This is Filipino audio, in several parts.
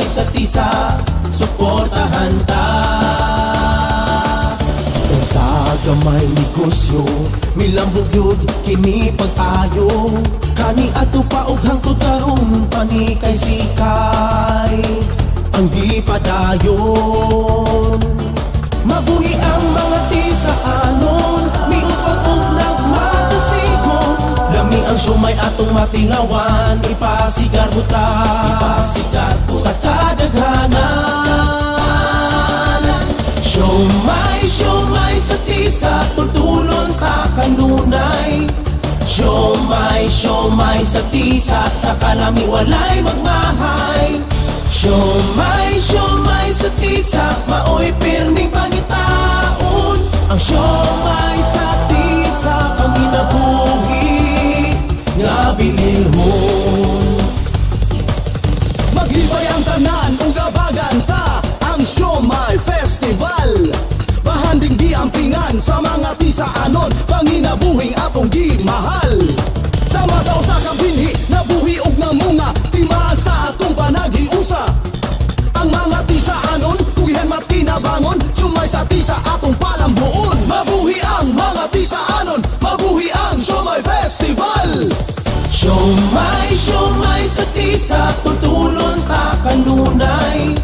sa tisa, suportahan ta. Kung sa gamay negosyo, milambog yun kini pag-ayo. Kani ato pa og hangtod karon, pani kay sikay ang di padayon. Mabuhi ang mga tisaanon, miuswag og nagmatasigon. Lami ang sumay atong matingawan, ipasigar mo ta sa kadaghanan. Siomay sa tisa, tutulon ta kanunay. Siomay sa tisa, sa kalami walay magmahay. Siomay sa tisa, maoy pirming pangitaon. Ang siomay sa tisa, ang ginabuhi nga bililhon. Maglibay ang tanan, ugabagan ta ang Siomay Festival. Bahanding di ampingan sa mga tisaanon, panginabuhing atong gimahal. Sama sa usa ka binhi, nabuhi og namunga, timaan sa atong panagiusa. Ang mga tisaanon, tugihan matinabangon, Siomay sa tisa atong palambuon. Mabuhi ang mga tisaanon, mabuhi ang Siomay Festival. Siomay sa tisa, tutulon ta kanunay.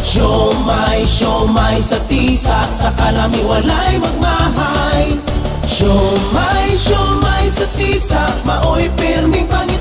Siomay sa tisa, sa kalami walay magmahay. Siomay sa tisa, maoy pirming panginoon.